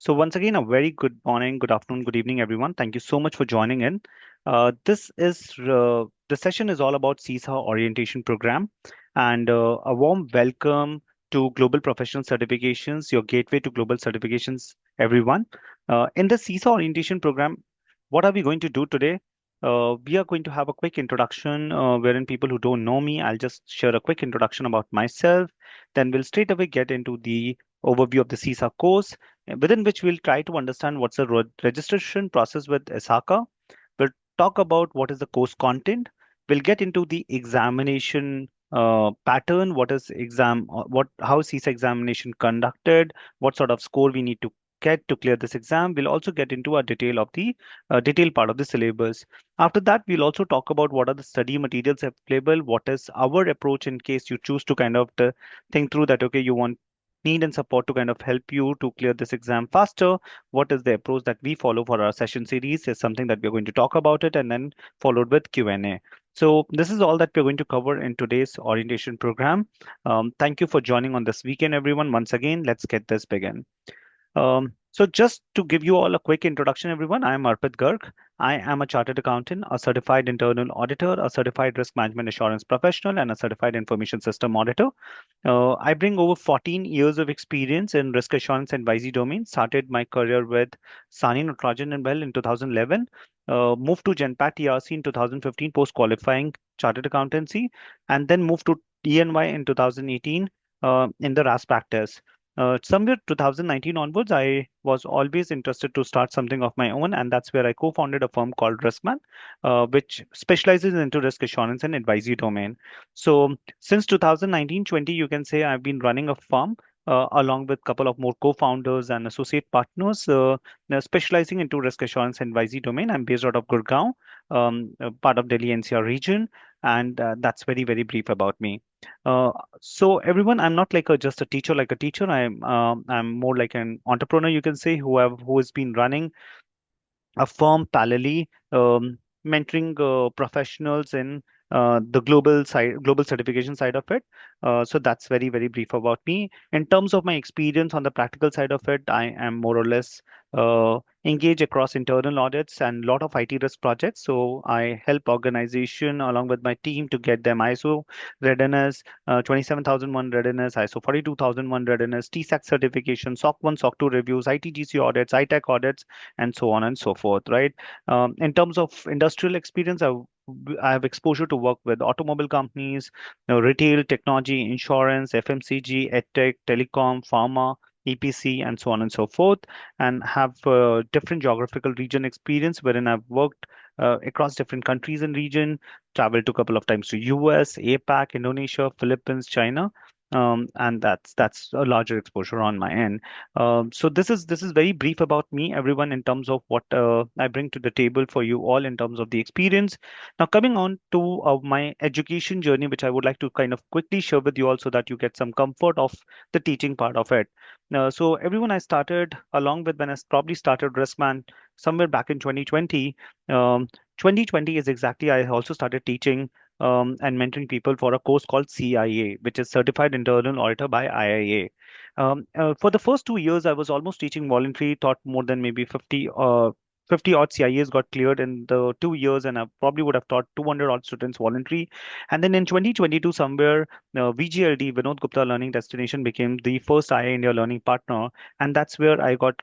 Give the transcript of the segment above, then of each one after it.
So once again, a very good morning, good afternoon, good evening, everyone. Thank you so much for joining in. The session is all about CISA orientation program, and a warm welcome to Global Professional Certifications, your gateway to global certifications, everyone. In the CISA orientation program, what are we going to do today? We are going to have a quick introduction, wherein people who don't know me, I'll just share a quick introduction about myself. Then we'll straight away get into the overview of the CISA course, within which we'll try to understand what's the registration process with ESACA. We'll talk about what is the course content. We'll get into the examination pattern, what is exam, how is CISA examination conducted, what sort of score we need to get to clear this exam. We'll also get into a detail of the detailed part of the syllabus. After that, we'll also talk about what are the study materials available, what is our approach in case you choose to kind of think through that, okay, you want need and support to kind of help you to clear this exam faster. What is the approach that we follow for our session series is something that we're going to talk about it, and then followed with Q&A. So this is all that we're going to cover in today's orientation program. Thank you for joining on this weekend, everyone. Once again, let's get this begin. So just to give you all a quick introduction, everyone, I am Arpit Garg. I am a chartered accountant, a certified internal auditor, a certified risk management assurance professional, and a certified information system auditor. I bring over 14 years of experience in risk assurance and advisory domain. Started my career with Sani Natarajan and Bell in 2011. Moved to Genpact TRC in 2015 post qualifying chartered accountancy, and then moved to ENY in 2018 in the RAS practice. Somewhere 2019 onwards, I was always interested to start something of my own, and that's where I co-founded a firm called Riskman, which specializes into risk assurance and advisory domain. So since 2019-20, you can say I've been running a firm along with a couple of more co-founders and associate partners, now specializing into risk assurance and advisory domain. I'm based out of Gurgaon, part of Delhi NCR region, and that's very, very brief about me. So everyone, I'm not like just a teacher like a teacher. I'm more like an entrepreneur, you can say, who has been running a firm parallelly, mentoring professionals in the global certification side of it. So that's very, very brief about me. In terms of my experience on the practical side of it, I am more or less engaged across internal audits and a lot of IT risk projects. So I help organization along with my team to get them ISO readiness, 27001 readiness, ISO 42001 readiness, TSAC certification, SOC 1, SOC 2 reviews, ITGC audits, ITAC audits, and so on and so forth, right? In terms of industrial experience, I have exposure to work with automobile companies, retail, technology, insurance, FMCG, EdTech, telecom, pharma, EPC, and so on and so forth, and have different geographical region experience wherein I've worked across different countries and region, traveled to a couple of times to US, APAC, Indonesia, Philippines, China. And that's a larger exposure on my end. So this is very brief about me, everyone, in terms of what I bring to the table for you all in terms of the experience. Now, coming on to my education journey, which I would like to kind of quickly share with you all so that you get some comfort of the teaching part of it. So everyone, I started along with when I probably started Riskman somewhere back in 2020. 2020 is exactly I also started teaching and mentoring people for a course called CIA, which is Certified Internal Auditor by IIA. For the first 2 years, I was almost teaching voluntary, taught more than maybe 50 odd CIAs got cleared in the 2 years, and I probably would have taught 200 odd students voluntary. And then in 2022, somewhere, VGLD, Vinod Gupta Learning Destination, became the first IA India learning partner. And that's where I got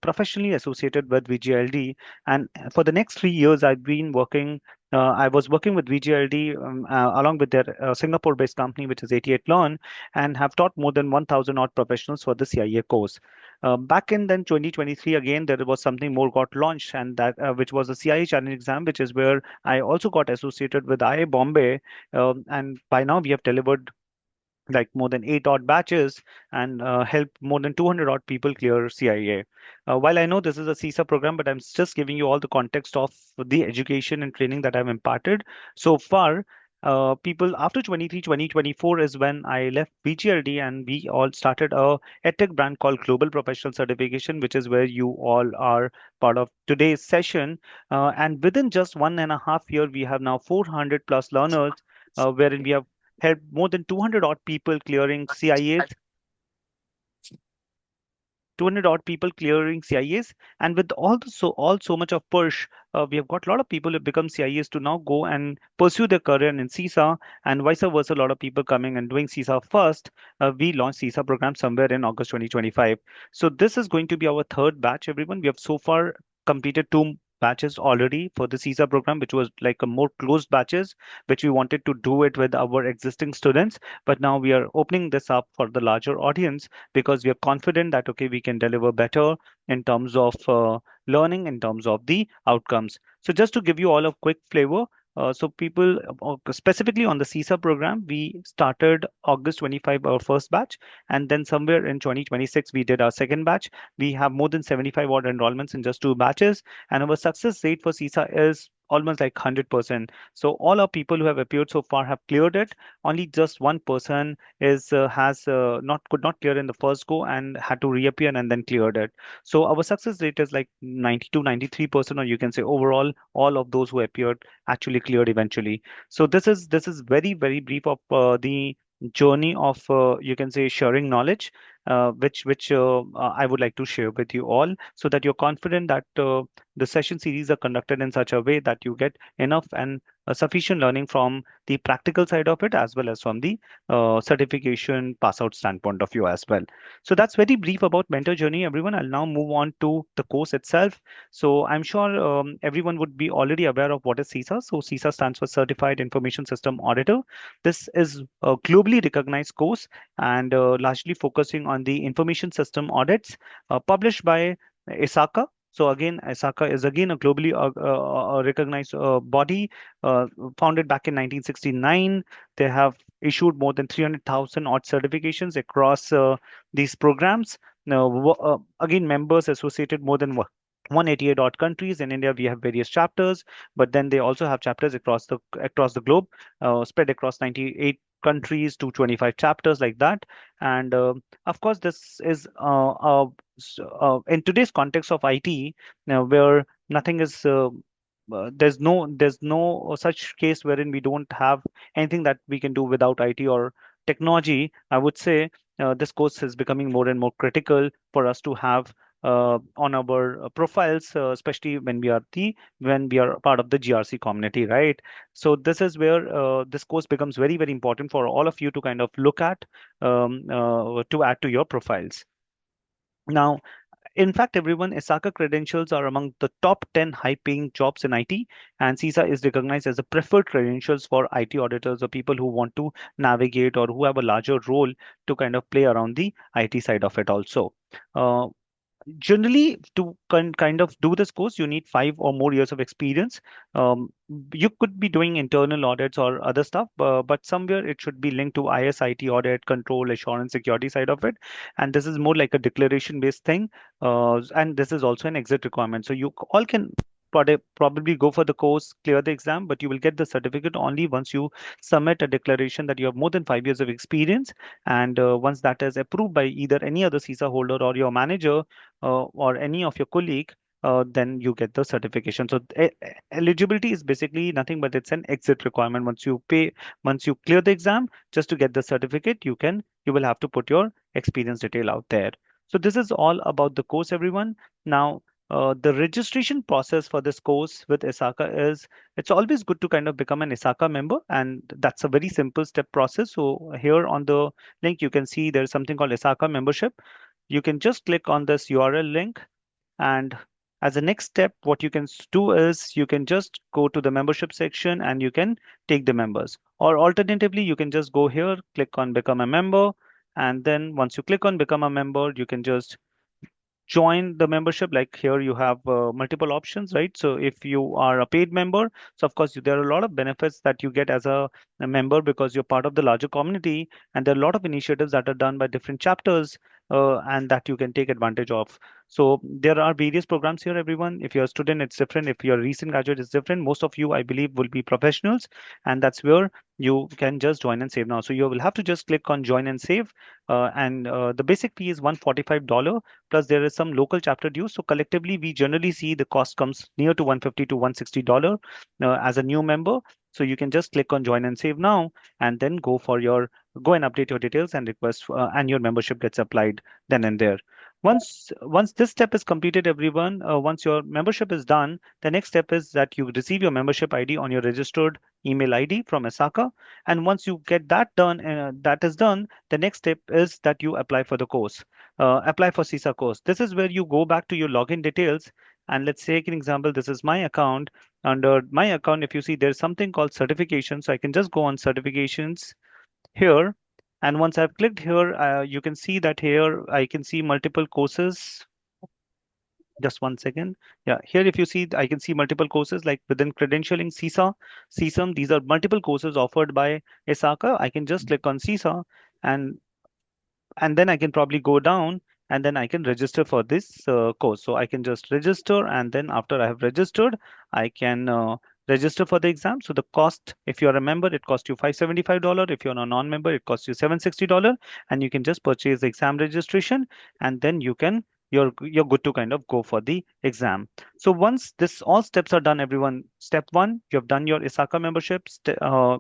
professionally associated with VGLD. And for the next 3 years, I was working with VGLD along with their Singapore-based company, which is 88 Learn, and have taught more than 1,000 odd professionals for the CIA course. Back in then 2023, again, there was something more got launched, and that which was the CIA Challenge exam, which is where I also got associated with IA Bombay. And by now, we have delivered like more than 8 odd batches and help more than 200 odd people clear CIA. While I know this is a CISA program, but I'm just giving you all the context of the education and training that I've imparted so far. People after 2024 is when I left BGLD and we all started a edtech brand called Global Professional Certification, which is where you all are part of today's session. And within just 1.5 year, we have now 400 plus learners, wherein we have helped more than 200 odd people clearing CIAs. 200 odd people clearing CIAs, and with all so much of push, we have got a lot of people who become CIAs to now go and pursue their career in CISA, and vice versa. A lot of people coming and doing CISA first. We launched CISA program somewhere in August 2025. So this is going to be our third batch, everyone. We have so far completed two batches already for the CISA program, which was like a more closed batches, which we wanted to do it with our existing students. But now we are opening this up for the larger audience because we are confident that, okay, we can deliver better in terms of learning, in terms of the outcomes. So just to give you all a quick flavor, so people specifically on the CISA program, we started August 25 our first batch, and then somewhere in 2026 we did our second batch. We have more than 75 odd enrollments in just two batches, and our success rate for CISA is almost like 100%. So all our people who have appeared so far have cleared it. Only just one person is has not could not clear in the first go and had to reappear and then cleared it. So our success rate is like 90 to 93%, or you can say overall all of those who appeared actually cleared eventually. So this is very brief of the journey of you can say sharing knowledge, which I would like to share with you all, so that you're confident that the session series are conducted in such a way that you get enough and sufficient learning from the practical side of it as well as from the certification pass out standpoint of view as well. So that's very brief about mentor journey, everyone. I'll now move on to the course itself. So I'm sure everyone would be already aware of what is CISA. So CISA stands for Certified Information System Auditor. This is a globally recognized course and largely focusing on the information system audits published by ISACA. So again, ISACA is again a globally recognized body founded back in 1969. They have issued more than 300,000 odd certifications across these programs. Now, again, members associated more than 188 odd countries. In India, we have various chapters, but then they also have chapters across the globe, spread across 98 countries to 25 chapters like that. And of course, this is in today's context of IT, where nothing is there's no such case wherein we don't have anything that we can do without IT or technology. I would say this course is becoming more and more critical for us to have on our profiles, especially when we are part of the GRC community, right? So this is where this course becomes very important for all of you to kind of look at to add to your profiles. Now, in fact, everyone, ISACA credentials are among the top 10 high-paying jobs in IT, and CISA is recognized as a preferred credentials for IT auditors or people who want to navigate or who have a larger role to kind of play around the IT side of it also. Uh, Generally, to kind of do this course, you need 5 or more years of experience. You could be doing internal audits or other stuff, but somewhere it should be linked to ISIT audit, control, assurance, security side of it. And this is more like a declaration based thing. And this is also an exit requirement. So you all can probably go for the course, clear the exam, but you will get the certificate only once you submit a declaration that you have more than 5 years of experience. And once that is approved by either any other CISA holder or your manager, or any of your colleague, then you get the certification. So eligibility is basically nothing but it's an exit requirement. Once you clear the exam, just to get the certificate, you will have to put your experience detail out there. So this is all about the course, everyone. Now, the registration process for this course with ISACA is it's always good to kind of become an ISACA member, and that's a very simple step process. So here on the link, you can see there's something called ISACA membership. You can just click on this URL link, and as a next step, what you can do is you can just go to the membership section and you can take the members. Or alternatively, you can just go here, click on become a member, and then once you click on become a member, you can just join the membership. Like here you have multiple options, right? So if you are a paid member, so of course there are a lot of benefits that you get as a member because you're part of the larger community, and there are a lot of initiatives that are done by different chapters, and that you can take advantage of. So there are various programs here, everyone. If you're a student, it's different. If you're a recent graduate, it's different. Most of you, I believe, will be professionals, and that's where you can just join and save now. So you will have to just click on join and save, and the basic fee is $145, plus there is some local chapter dues. So collectively, we generally see the cost comes near to 150 to $160 as a new member. So you can just click on join and save now, and then go and update your details and request, and your membership gets applied then and there. Once this step is completed, everyone, once your membership is done, the next step is that you receive your membership ID on your registered email ID from Asaka. And once you get that is done, the next step is that you apply for the course, apply for CISA course. This is where you go back to your login details. And let's take an example. This is my account. Under my account, if you see, there's something called certification. So I can just go on certifications here. And once I've clicked here, you can see that here I can see multiple courses. Just one second. Yeah, here if you see, I can see multiple courses like within credentialing, CISA, CISM. These are multiple courses offered by ISACA. I can just click on CISA, and then I can probably go down and then I can register for this course. So I can just register, and then after I have registered, I can register for the exam. So the cost, if you're a member, it costs you $575. If you're a non-member, it costs you $760, and you can just purchase the exam registration, and then you're good to kind of go for the exam. So once this all steps are done, everyone, step one, you have done your ISACA membership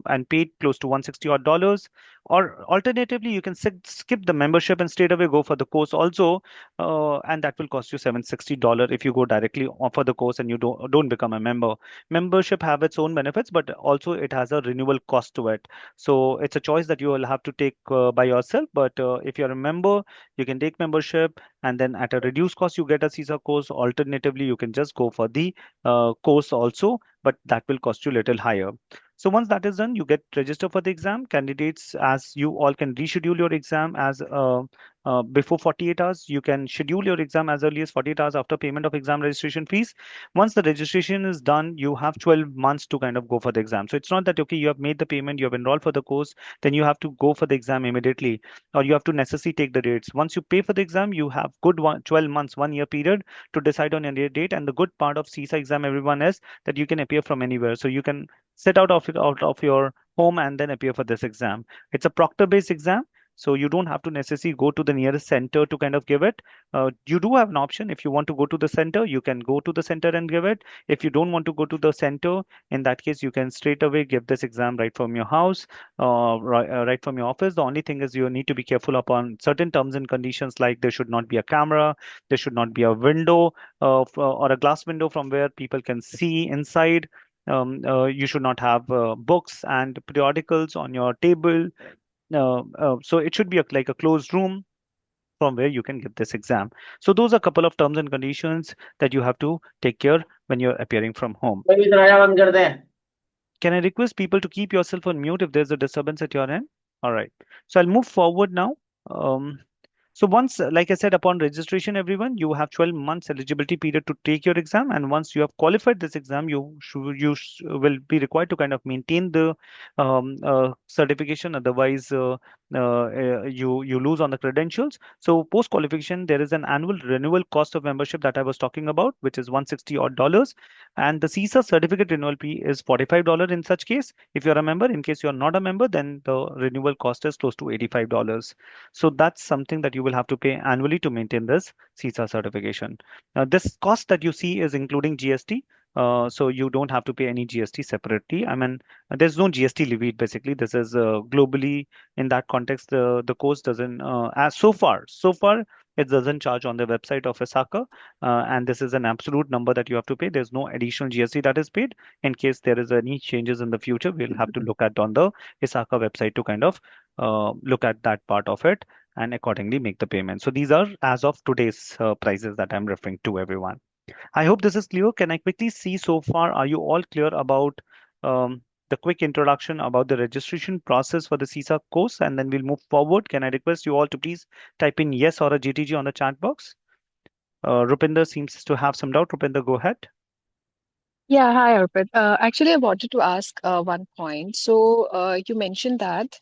and paid close to 160 odd dollars. Or alternatively, you can skip the membership and straight away go for the course also, and that will cost you $760 if you go directly for the course and you don't become a member. Membership have its own benefits, but also it has a renewal cost to it. So it's a choice that you will have to take by yourself. But if you're a member, you can take membership, and then at a reduced cost, you get a CISA course. Alternatively, you can just go for the course also, but that will cost you a little higher. So once that is done, you get registered for the exam. Candidates, as you all can reschedule your exam as before 48 hours. You can schedule your exam as early as 48 hours after payment of exam registration fees. Once the registration is done, you have 12 months to kind of go for the exam. So it's not that, okay, you have made the payment, you have enrolled for the course, then you have to go for the exam immediately, or you have to necessarily take the dates. Once you pay for the exam, you have good 12 months, 1 year period to decide on your date. And the good part of CISA exam, everyone, is that you can appear from anywhere. So you can set out of your home and then appear for this exam. It's a proctor based exam, so you don't have to necessarily go to the nearest center to kind of give it. You do have an option. If you want to go to the center, you can go to the center and give it. If you don't want to go to the center, in that case you can straight away give this exam right from your house, right from your office. The only thing is you need to be careful upon certain terms and conditions, like there should not be a camera, there should not be a window or a glass window from where people can see inside. You should not have books and periodicals on your table. So it should be like a closed room from where you can give this exam. So those are a couple of terms and conditions that you have to take care when you're appearing from home. भाई दरवाजा बंद कर दे। Can I request people to keep yourself on mute if there's a disturbance at your end? All right. So I'll move forward now. Um, so once, like I said, upon registration, everyone, you have 12 months eligibility period to take your exam. And once you have qualified this exam, will be required to kind of maintain the certification. Otherwise, you lose on the credentials. So post qualification, there is an annual renewal cost of membership that I was talking about, which is 160 odd dollars. And the CISA certificate renewal fee is $45 in such case. If you're a member, in case you're not a member, then the renewal cost is close to $85. So that's something that you will have to pay annually to maintain this CISA certification. This cost that you see is including GST. So you don't have to pay any GST separately. I mean, there's no GST levied basically. This is globally in that context. The course doesn't, as so far it doesn't charge on the website of Osaka, and this is an absolute number that you have to pay. There's no additional GST that is paid. In case there is any changes in the future, we'll have to look at on the Osaka website to kind of look at that part of it and accordingly make the payment. So these are as of today's prices that I'm referring to, everyone. I hope this is clear. Can I quickly see so far? Are you all clear about the quick introduction about the registration process for the CISA course? And then we'll move forward. Can I request you all to please type in yes or a GTG on the chat box? Rupinder seems to have some doubt. Rupinder, go ahead. Yeah, hi, Arpit. Actually, I wanted to ask one point. So, you mentioned that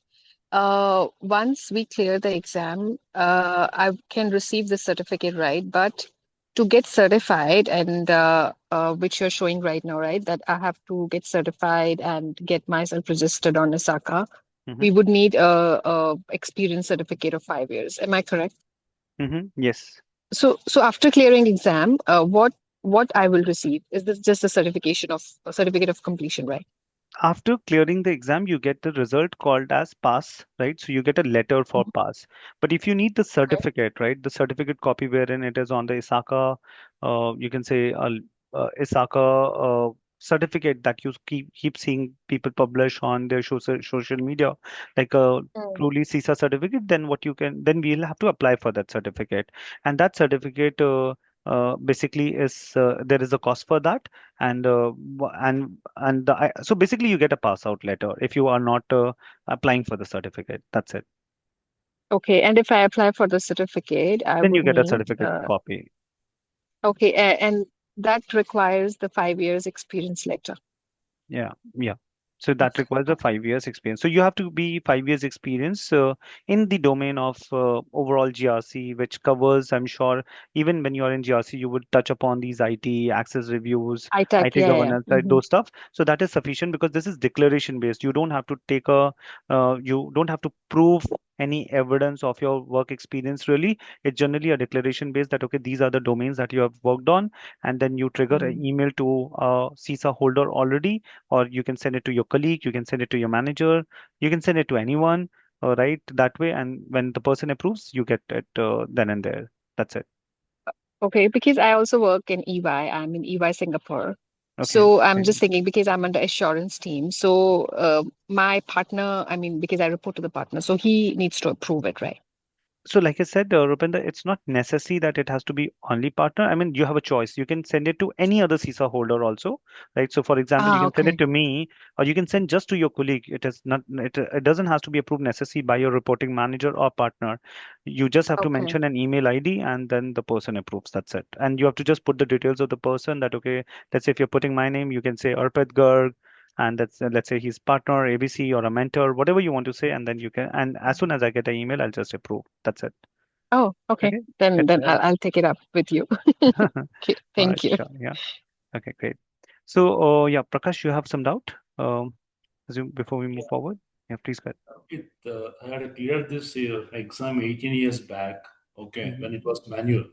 once we clear the exam, I can receive the certificate, right? But to get certified, and which you're showing right now, right, that I have to get certified and get myself registered on Osaka, Mm-hmm. we would need a experience certificate of 5 years. Am I correct? Mm-hmm. Yes. So after clearing exam, what I will receive? Is this just a certification of a certificate of completion, right? After clearing the exam, you get the result called as pass, right? So you get a letter for Mhm. pass. But if you need the Okay. certificate, right, the certificate copy wherein it is on the ISACA, you can say ISACA certificate that you keep seeing people publish on their social media, like a Mm. truly CISA certificate, then what you can then we'll have to apply for that certificate, and that certificate basically is there is a cost for that, and so basically you get a pass out letter if you are not applying for the certificate. That's it. Okay, and if I apply for the certificate, I Then you would get a need, certificate copy. okay, and that requires the 5 years experience letter. Yeah, yeah. So that requires a 5 years experience. So you have to be 5 years experience in the domain of overall GRC, which covers, I'm sure, even when you are in GRC, you would touch upon these IT access reviews, ITAC, IT yeah, yeah. governance, right, those stuff. So that is sufficient because this is declaration based. You don't have to you don't have to prove any evidence of your work experience really. It's generally a declaration based that, okay, these are the domains that you have worked on, and then you trigger an Mm. email to a CISA holder already, or you can send it to your colleague, you can send it to your manager, you can send it to anyone, right? That way, and when the person approves, you get it then and there. That's it. Okay, because I also work in EY. I'm in EY Singapore. Okay. So I'm Okay. just thinking because I'm on the assurance team. So my partner, I mean, because I report to the partner, so he needs to approve it, right? So, like I said, Rupinder, it's not necessary that it has to be only partner. I mean, you have a choice. You can send it to any other CISA holder also, right? So, for example, you Ah, can send it okay. to me, or you can send just to your colleague. It is not. It doesn't have to be approved necessarily by your reporting manager or partner. You just have to Okay. mention an email ID, and then the person approves. That's it. And you have to just put the details of the person. That, okay, let's say if you're putting my name, you can say Arpit Garg, and that's let's say he's partner ABC or a mentor, whatever you want to say, and then you can. And as soon as I get an email, I'll just approve. That's it. Oh, okay. Okay. Then It's then I'll take it up with you. Okay, all thank right, you. sure. Yeah. Okay, great. So, yeah, Prakash, you have some doubt before we move forward? Yeah, please go I had cleared this exam 18 years back, okay, ahead. when it was manual.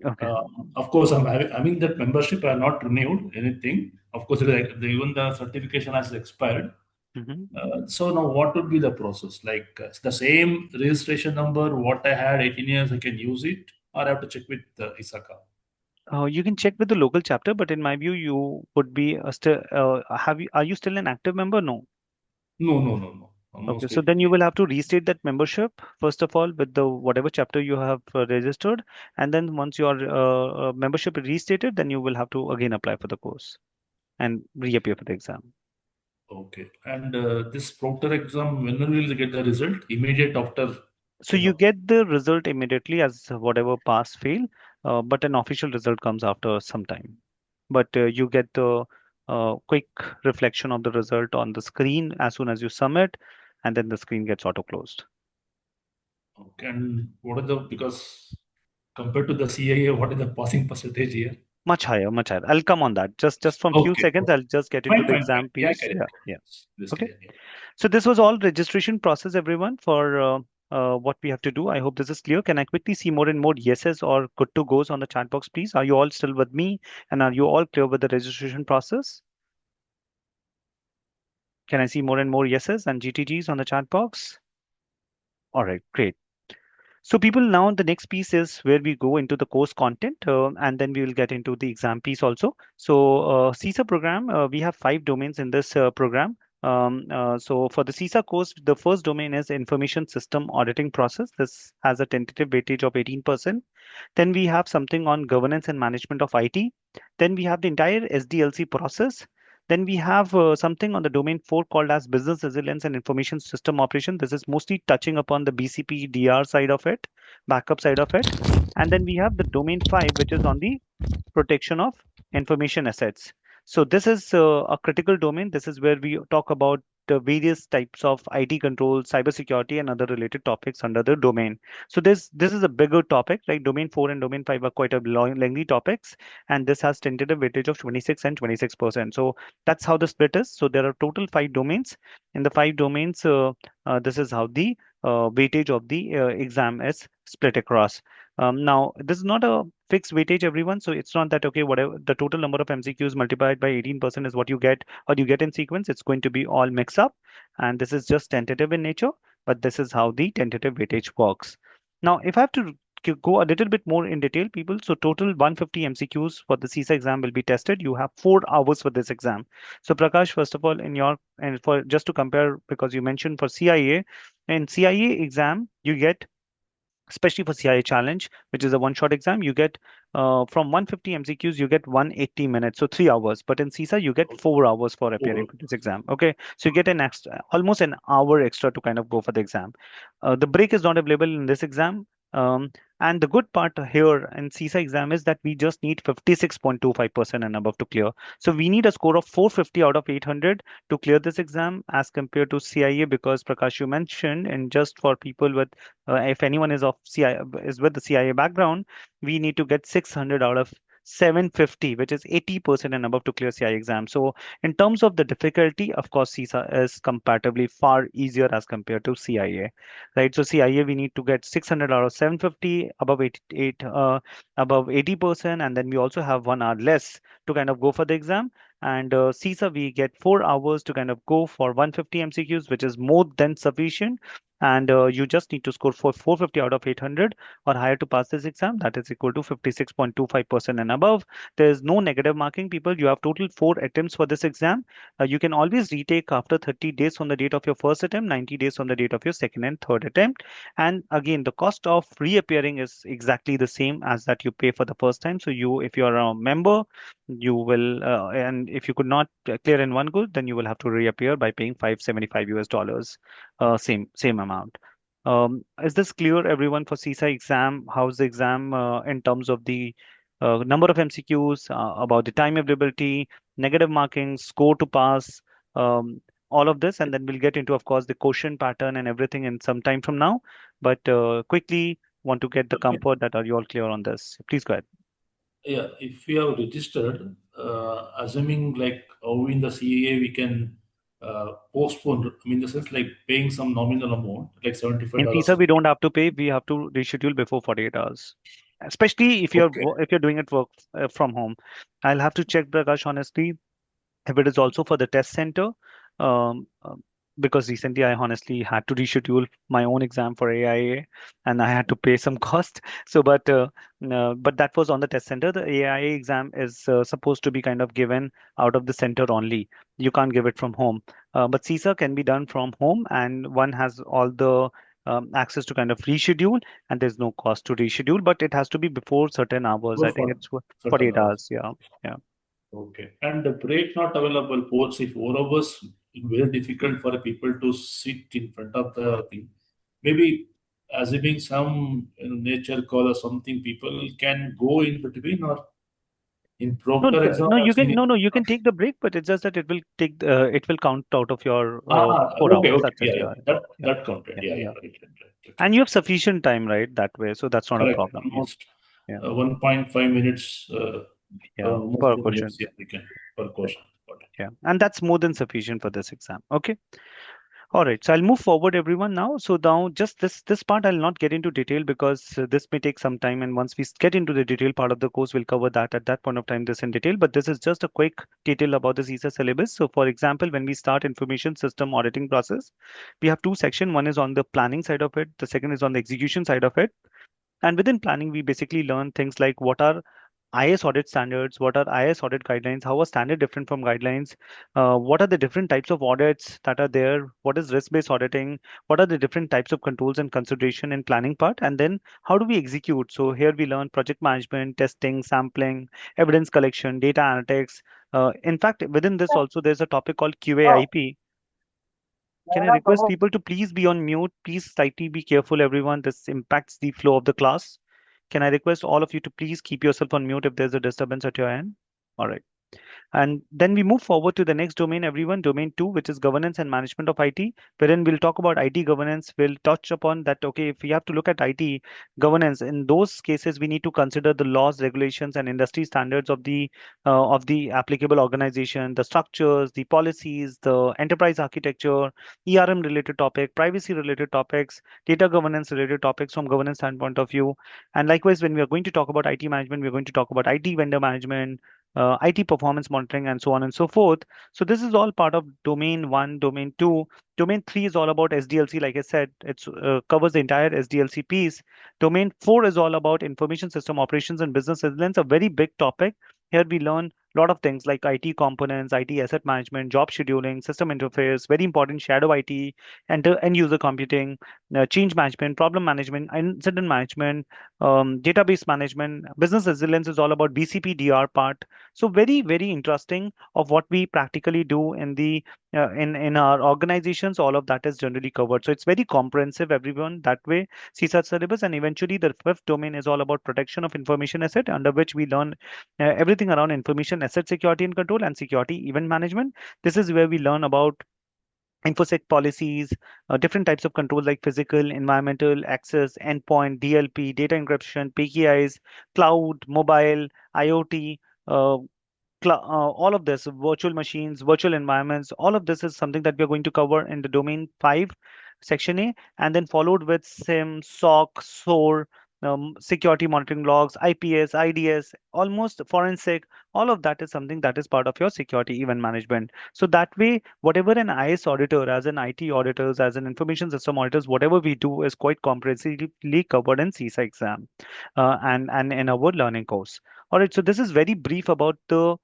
Okay. Of course, I'm having that membership. I have not renewed anything. Of course, even the certification has expired. Hmm. So now, what would be the process? Like the same registration number, what I had 18 years, I can use it, or I have to check with ISACA? You can check with the local chapter, but in my view, you would be still. Are you still an active member? No. No, no, no, no. I'm Okay, so mostly. then you will have to restate that membership first of all with the whatever chapter you have registered, and then once your membership is restated, then you will have to again apply for the course and reappear for the exam. Okay. And this proctor exam, when will we get the result? Immediate after, So you you know. get the result immediately as whatever pass fail, but an official result comes after some time. But you get the quick reflection of the result on the screen as soon as you submit, and then the screen gets auto closed. Okay. And what are the, because compared to the CIA, what is the passing percentage here? Much higher, much higher. I'll come on that. Just from few Okay. seconds, Okay. I'll just get into Fine, the fine, fine. exam Yeah, piece. carry on. Yeah, yeah. This Okay. carry on. Yeah. So this was all registration process, everyone, for what we have to do. I hope this is clear. Can I quickly see more and more yeses or good to goes on the chat box, please? Are you all still with me? And are you all clear with the registration process? Can I see more and more yeses and GTGs on the chat box? All right, great. So people, now the next piece is where we go into the course content, and then we will get into the exam piece also. So CISA program, we have 5 domains in this program. So for the CISA course, the first domain is information system auditing process. This has a tentative weightage of 18%. Then we have something on governance and management of IT. Then we have the entire SDLC process. Then we have something on the domain 4 called as business resilience and information system operation. This is mostly touching upon the BCP DR side of it, backup side of it. And then we have the domain 5, which is on the protection of information assets. So this is a critical domain. This is where we talk about the various types of IT control, cybersecurity, and other related topics under the domain. So this is a bigger topic, right? Domain 4 and domain 5 are quite a long, lengthy topics, and this has tentative weightage of 26 and 26%. So that's how the split is. So there are total 5 domains. In the 5 domains, this is how the weightage of the exam is split across. Now, this is not a fixed weightage, everyone. So it's not that, okay, whatever the total number of MCQs multiplied by 18% is what you get or you get in sequence. It's going to be all mix up. And this is just tentative in nature, but this is how the tentative weightage works. Now, if I have to go a little bit more in detail, people, so total 150 MCQs for the CISA exam will be tested. You have 4 hours for this exam. So Prakash, first of all, in your, and for just to compare, because you mentioned for CIA, in CIA exam, you get, especially for CIA Challenge, which is a one-shot exam, you get from 150 MCQs, you get 180 minutes, so 3 hours. But in CISA, you get 4 hours for appearing Over. for this exam. Okay, so you get an extra, almost an hour extra to kind of go for the exam. The break is not available in this exam. Um, and the good part here in CISA exam is that we just need 56.25% and above to clear. So we need a score of 450 out of 800 to clear this exam as compared to CIA, because Prakash, you mentioned, and just for people with if anyone is of CIA is with the CIA background, we need to get 600 out of 750, which is 80% and above to clear CIA exam. So in terms of the difficulty, of course, CISA is comparatively far easier as compared to CIA, right? So CIA we need to get 600 out of 750, above 88, above 80%, and then we also have 1 hour less to kind of go for the exam. And CISA we get 4 hours to kind of go for 150 MCQs, which is more than sufficient, and you just need to score for 450 out of 800 or higher to pass this exam. That is equal to 56.25% and above. There is no negative marking, people. You have total 4 attempts for this exam. You can always retake after 30 days from the date of your first attempt, 90 days from the date of your second and third attempt. And again, the cost of reappearing is exactly the same as that you pay for the first time. So you, if you are a member, you will, and if you could not clear in one go, then you will have to reappear by paying 575 US dollars, same amount. Is this clear, everyone, for CISA exam? How's the exam in terms of the number of MCQs, about the time availability, negative marking, score to pass, all of this, and then we'll get into, of course, the question pattern and everything in some time from now. But quickly, want to get the Okay. comfort that are you all clear on this? Please go ahead. Yeah, if we have registered, assuming like how in the CAA we can postpone, I mean, the sense like paying some nominal amount, like In $75. CISA, we don't have to pay. We have to reschedule before 48 hours. Especially if you're Okay. if you're doing it work from home. I'll have to check, Prakash, honestly, if it is also for the test center. Um, because recently I honestly had to reschedule my own exam for AIA and I had to pay some cost. So, but that was on the test center. The AIA exam is supposed to be kind of given out of the center only. You can't give it from home. But CISA can be done from home, and one has all the access to kind of reschedule, and there's no cost to reschedule, but it has to be before certain hours. I Go think for it's certain 48 hours. hours. Yeah. Yeah. Okay. And the break not available, for say 4 hours, very difficult for people to sit in front of the thing. Maybe assuming some nature call or something, people can go in between or in No, proctor exam. no, I've you seen can it. no, no, you can take the break, but it's just that it will take it will count out of your four Okay, hours. okay. That's it. Yeah, yeah. Yeah, That yeah, that counted. yeah, Yeah, yeah. yeah. Right, right, right. Okay. And you have sufficient time, right? That way, so that's not a Correct. problem. Yeah, Almost yeah, 1.5 minutes, yeah. almost Per 2 minutes. question. Yeah, we can per question. Got it. Yeah, and that's more than sufficient for this exam. Okay. All right, so I'll move forward, everyone, now. So now, just this part, I'll not get into detail because this may take some time. And once we get into the detail part of the course, we'll cover that at that point of time, this in detail. But this is just a quick detail about the CISA syllabus. So, for example, when we start information system auditing process, we have two sections. One is on the planning side of it. The second is on the execution side of it. And within planning, we basically learn things like what are IS audit standards, what are IS audit guidelines, how are standard different from guidelines, what are the different types of audits that are there, what is risk-based auditing, what are the different types of controls and consideration in planning part, and then how do we execute? So here we learn project management, testing, sampling, evidence collection, data analytics. In fact, within this also, there's a topic called QAIP. Can I request people to please be on mute? Please slightly be careful, everyone. This impacts the flow of the class. Can I request all of you to please keep yourself on mute if there's a disturbance at your end? All right. And then we move forward to the next domain, everyone, domain two, which is governance and management of IT, wherein we'll talk about IT governance. We'll touch upon that, okay, if we have to look at IT governance, in those cases, we need to consider the laws, regulations, and industry standards of the applicable organization, the structures, the policies, the enterprise architecture, ERM related topic, privacy related topics, data governance related topics from governance standpoint of view. And likewise, when we are going to talk about IT management, we're going to talk about IT vendor management, IT performance monitoring, and so on and so forth. So this is all part of domain one, domain two. Domain three is all about SDLC. Like I said, it covers the entire SDLC piece. Domain four is all about information system operations and business resilience, a very big topic. Here we learn a lot of things like IT components, IT asset management, job scheduling, system interface, very important shadow IT, and end user computing, change management, problem management, incident management, database management. Business resilience is all about BCP DR part. So very, very interesting of what we practically do in the in our organizations. All of that is generally covered. So it's very comprehensive, everyone, that way. CSAT syllabus, and eventually the fifth domain is all about protection of information asset, under which we learn everything around information asset security and control and security event management. This is where we learn about infosec policies, different types of controls like physical, environmental, access, endpoint, DLP, data encryption, PKIs, cloud, mobile, IoT, uh, all of this, virtual machines, virtual environments, all of this is something that we're going to cover in the domain 5, section A, and then followed with SIM, SOC, SOAR, security monitoring logs, IPS, IDS, almost forensic. All of that is something that is part of your security event management. So that way, whatever an IS auditor, as an IT auditors, as an information system auditors, whatever we do is quite comprehensively covered in CISA exam, and in our learning course. All right, so this is very brief uh,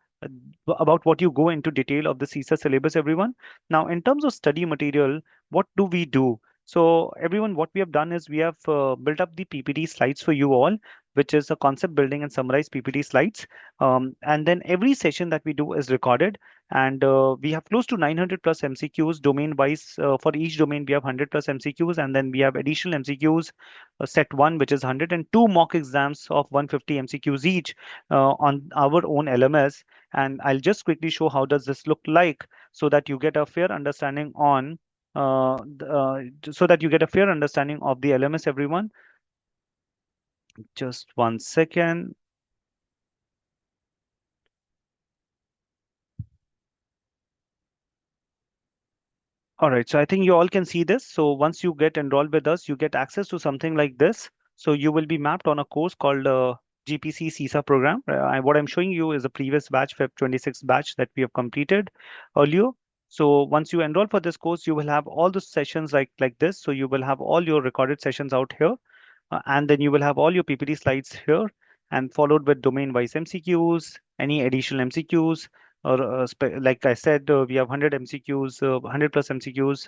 about what you go into detail of the CISA syllabus, everyone. Now, in terms of study material, what do we do? So, everyone, what we have done is we have built up the PPT slides for you all, which is a concept building and summarized PPT slides. And then every session that we do is recorded, and we have close to 900 plus MCQs domain wise. For each domain, we have 100 plus MCQs, and then we have additional MCQs, set one, which is 100, and two mock exams of 150 MCQs each on our own LMS. And I'll just quickly show how does this look like, so that you get a fair understanding on so that you get a fair understanding of the LMS, everyone. Just 1 second. All right, so I think you all can see this. So once you get enrolled with us, you get access to something like this. So you will be mapped on a course called GPC CISA program. And what I'm showing you is a previous batch, Feb 26 batch that we have completed earlier. So once you enroll for this course, you will have all the sessions like this. So you will have all your recorded sessions out here. And then you will have all your PPT slides here, and followed with domain-wise MCQs, any additional MCQs, or like I said, we have 100 MCQs, 100 plus MCQs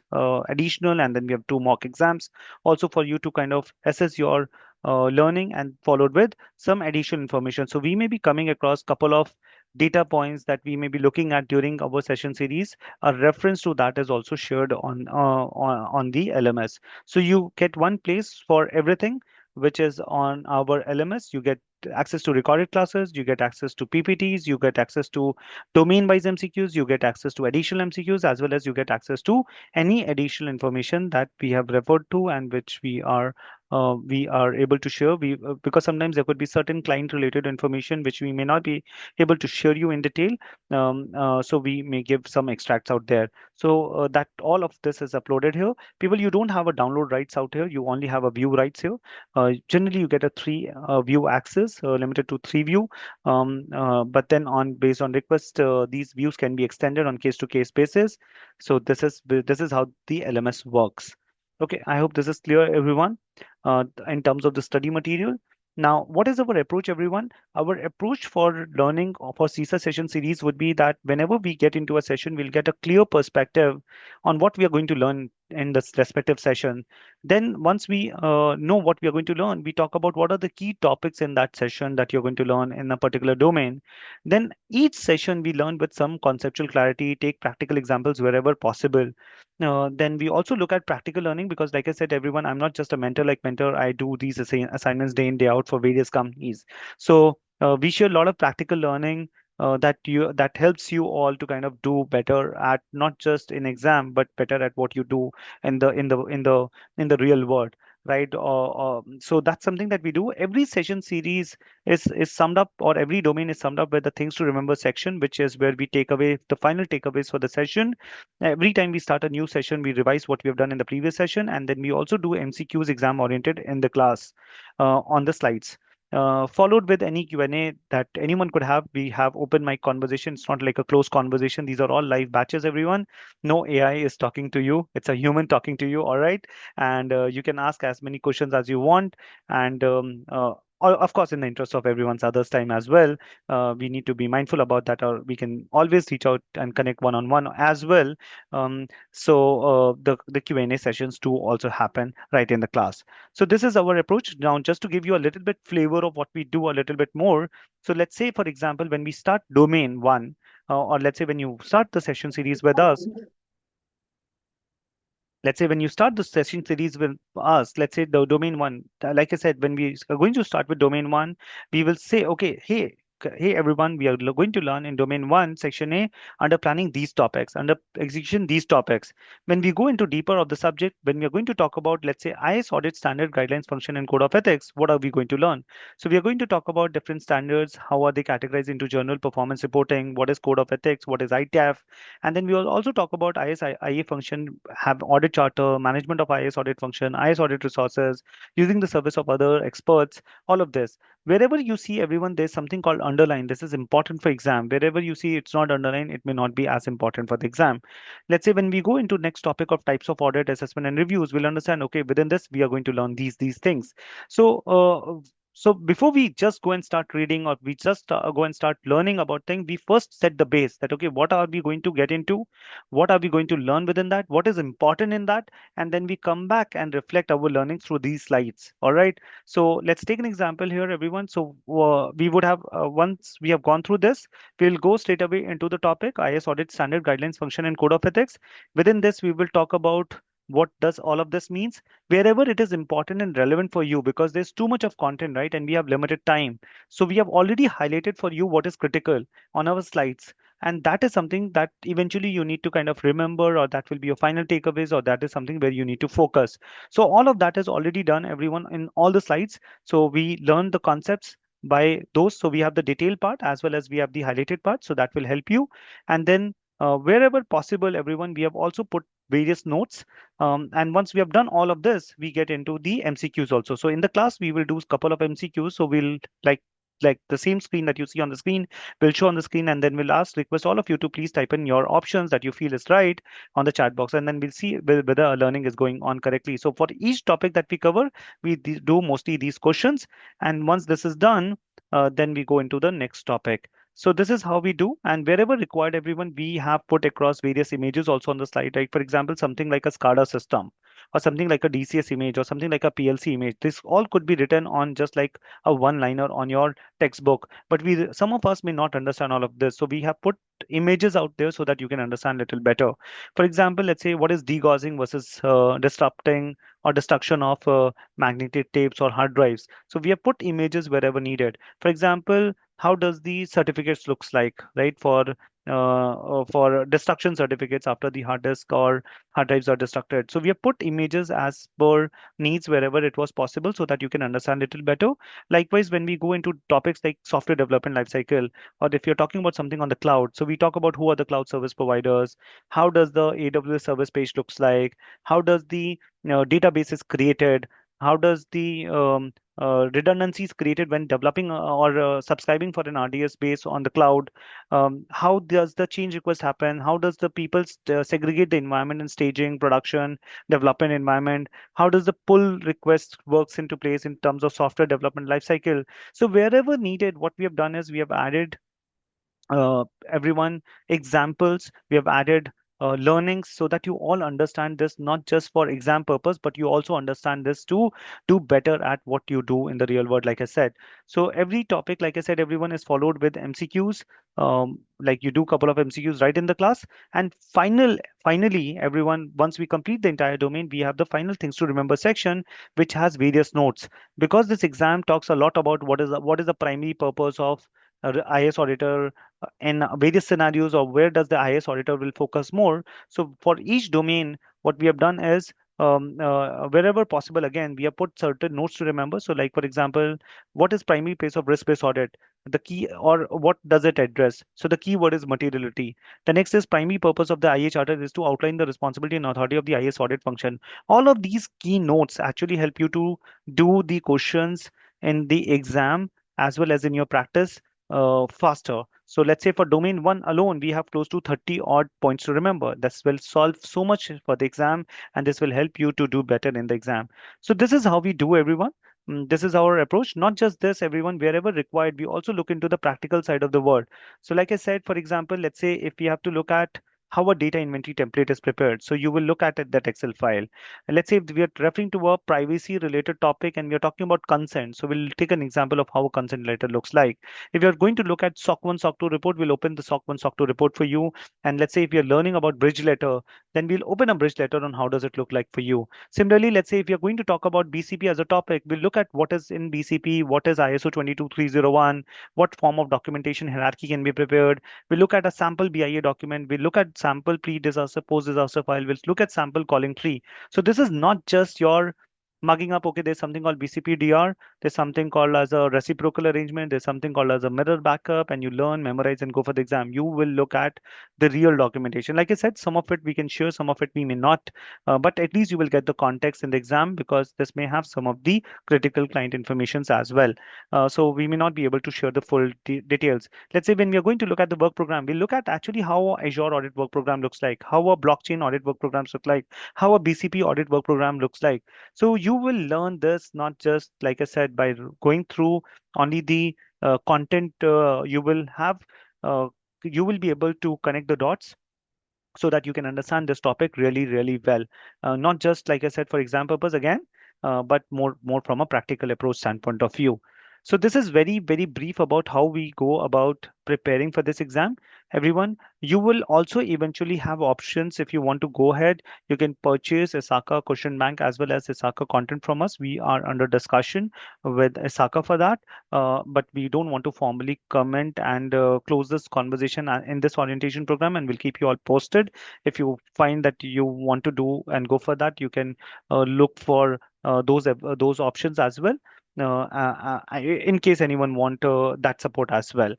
additional, and then we have two mock exams also for you to kind of assess your learning, and followed with some additional information. So we may be coming across couple of data points that we may be looking at during our session series. A reference to that is also shared on the LMS. So you get one place for everything which is on our LMS. You get access to recorded classes, you get access to PPTs, you get access to domain-wise MCQs, you get access to additional MCQs, as well as you get access to any additional information that we have referred to, and which we are able to share. Because sometimes there could be certain client-related information which we may not be able to share you in detail. So we may give some extracts out there. So that all of this is uploaded here. People, you don't have a download rights out here. You only have a view rights here. Generally, you get a three view access, limited to three view. But then on based on request, these views can be extended on case to case basis. So this is how the LMS works. Okay, I hope this is clear, everyone, in terms of the study material. Now, what is our approach, everyone? Our approach for learning for CISA session series would be that whenever we get into a session, we'll get a clear perspective on what we are going to learn in this respective session. Then, once we know what we are going to learn, we talk about what are the key topics in that session that you're going to learn in a particular domain. Then, each session we learn with some conceptual clarity, take practical examples wherever possible. Then we also look at practical learning because, like I said, everyone, I'm not just a mentor like mentor. I do these assignments day in, day out for various companies. So we share a lot of practical learning that helps you all to kind of do better at not just in exam but better at what you do in the real world, right? So that's something that we do. Every session series is summed up, or every domain is summed up with the things to remember section, which is where we take away the final takeaways for the session. Every time we start a new session, we revise what we have done in the previous session, and then we also do MCQs, exam oriented, in the class on the slides. Followed with any Q&A that anyone could have. We have open mic conversation. It's not like a closed conversation. These are all live batches, everyone. No AI is talking to you. It's a human talking to you, all right? And you can ask as many questions as you want. And of course, in the interest of everyone's others time as well, we need to be mindful about that, or we can always reach out and connect one-on-one as well. The Q&A sessions do also happen right in the class. So this is our approach. Now, just to give you a little bit flavor of what we do a little bit more. So let's say, for example, when we start domain one, or let's say when you start the session series with us, let's say when you start the session series with us, let's say the domain one, like I said, when we are going to start with domain one, we will say, okay, hey everyone, we are going to learn in domain one, section A, under planning these topics, under execution these topics. When we go into deeper of the subject, when we are going to talk about, let's say, IS audit standard guidelines, function, and code of ethics, what are we going to learn? So we are going to talk about different standards, how are they categorized into journal performance reporting, what is code of ethics, what is ITAF, and then we will also talk about IA function, have audit charter, management of IS audit function, IS audit resources, using the service of other experts, all of this. Wherever you see everyone, there's something called underline. This is important for exam. Wherever you see it's not underlined, it may not be as important for the exam. Let's say when we go into next topic of types of audit, assessment, and reviews, we'll understand, okay, within this, we are going to learn these things. So before we just go and start reading, or we just go and start learning about things, we first set the base that, okay, what are we going to get into? What are we going to learn within that? What is important in that? And then we come back and reflect our learning through these slides. All right. So let's take an example here, everyone. So we would have, once we have gone through this, we'll go straight away into the topic IS audit standard guidelines, function, and code of ethics. Within this, we will talk about what does all of this means, wherever it is important and relevant for you, because there's too much of content, right? And we have limited time. So we have already highlighted for you what is critical on our slides. And that is something that eventually you need to kind of remember, or that will be your final takeaways, or that is something where you need to focus. So all of that is already done, everyone, in all the slides. So we learn the concepts by those. So we have the detailed part as well as we have the highlighted part. So that will help you. And then wherever possible, everyone, we have also put various notes. And once we have done all of this, we get into the MCQs also. So in the class, we will do a couple of MCQs. So we'll like the same screen that you see on the screen will show on the screen, and then we'll request all of you to please type in your options that you feel is right on the chat box, and then we'll see whether our learning is going on correctly. So for each topic that we cover, we do mostly these questions, and once this is done, then we go into the next topic. So this is how we do, and wherever required, everyone, we have put across various images also on the slide. Like for example, something like a SCADA system, or something like a DCS image, or something like a PLC image. This all could be written on just like a one-liner on your textbook. But some of us may not understand all of this, so we have put images out there so that you can understand a little better. For example, let's say what is degaussing versus disrupting or destruction of magnetic tapes or hard drives. So we have put images wherever needed. For example, how does the certificates looks like, right? For destruction certificates after the hard disk or hard drives are destructed. So we have put images as per needs wherever it was possible so that you can understand a little better. Likewise, when we go into topics like software development lifecycle, or if you're talking about something on the cloud, so we talk about who are the cloud service providers, how does the AWS service page looks like, how does the database is created, how does the redundancies created when developing or subscribing for an RDS base on the cloud. How does the change request happen? How does the people segregate the environment in staging, production, development environment? How does the pull request works into place in terms of software development lifecycle? So wherever needed, what we have done is we have added everyone examples. We have added learnings so that you all understand this not just for exam purpose, but you also understand this to do better at what you do in the real world, like I said. So every topic, like I said, everyone is followed with MCQs. Like you do a couple of MCQs right in the class. And finally, everyone, once we complete the entire domain, we have the final things to remember section, which has various notes. Because this exam talks a lot about what is the primary purpose of IS auditor in various scenarios, or where does the IS auditor will focus more. So for each domain, what we have done is wherever possible, again, we have put certain notes to remember. So, like for example, what is primary place of risk-based audit? The key, or what does it address? So the key word is materiality. The next is primary purpose of the IH audit is to outline the responsibility and authority of the IS audit function. All of these key notes actually help you to do the questions in the exam as well as in your practice faster. So let's say for domain one alone, we have close to 30 odd points to remember. This will solve so much for the exam, and this will help you to do better in the exam. So this is how we do, everyone. This is our approach. Not just this, everyone, wherever required, we also look into the practical side of the word. So like I said, for example, let's say if we have to look at how a data inventory template is prepared. So you will look at that Excel file. And let's say if we are referring to a privacy related topic and we are talking about consent. So we'll take an example of how a consent letter looks like. If you're going to look at SOC 1, SOC 2 report, we'll open the SOC 1, SOC 2 report for you. And let's say if you're learning about bridge letter, then we'll open a bridge letter on how does it look like for you. Similarly, let's say if you're going to talk about BCP as a topic, we'll look at what is in BCP, what is ISO 22301, what form of documentation hierarchy can be prepared. We look at a sample BIA document. We look at sample pre-disaster, post-disaster file. We'll look at sample calling tree. So this is not just your mugging up. Okay, there's something called BCP-DR. There's something called as a reciprocal arrangement. There's something called as a mirror backup, and you learn, memorize, and go for the exam. You will look at the real documentation. Like I said, some of it we can share, some of it we may not, but at least you will get the context in the exam because this may have some of the critical client informations as well. So we may not be able to share the full details. Let's say when we are going to look at the work program, we look at actually how Azure audit work program looks like, how a blockchain audit work programs look like, how a BCP audit work program looks like. So you will learn this not just, like I said, by going through only the content. Uh, you will be able to connect the dots so that you can understand this topic really, really well. Not just, like I said, for exam purpose again, but more from a practical approach standpoint of view. So this is very, very brief about how we go about preparing for this exam. Everyone, you will also eventually have options if you want to go ahead. You can purchase ISACA question bank as well as ISACA content from us. We are under discussion with ISACA for that, but we don't want to formally comment and close this conversation in this orientation program, and we'll keep you all posted. If you find that you want to do and go for that, you can look for those options as well. In case anyone want that support as well.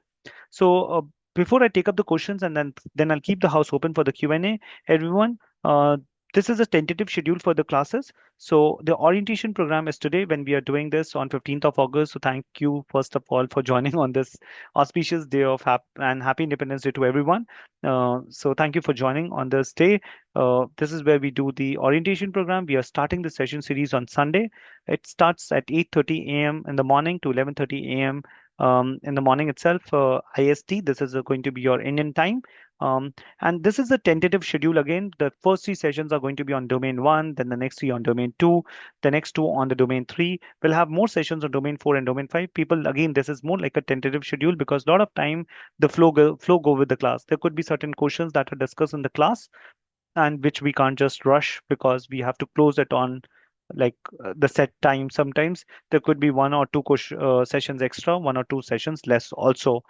So before I take up the questions, and then I'll keep the house open for the Q&A. Everyone, this is a tentative schedule for the classes. So the orientation program is today when we are doing this on 15th of August. So thank you first of all for joining on this auspicious day of and happy Independence Day to everyone. So thank you for joining on this day. This is where we do the orientation program. We are starting the session series on Sunday. It starts at 8:30 a.m. in the morning to 11:30 a.m. In the morning itself, IST. This is going to be your Indian time. And this is a tentative schedule again. The first three sessions are going to be on domain one, then the next three on domain two, the next two on the domain three. We'll have more sessions on domain four and domain five. People, again, this is more like a tentative schedule because a lot of time the flow go with the class. There could be certain questions that are discussed in the class and which we can't just rush because we have to close it on like the set time. Sometimes there could be one or two sessions extra, one or two sessions less also.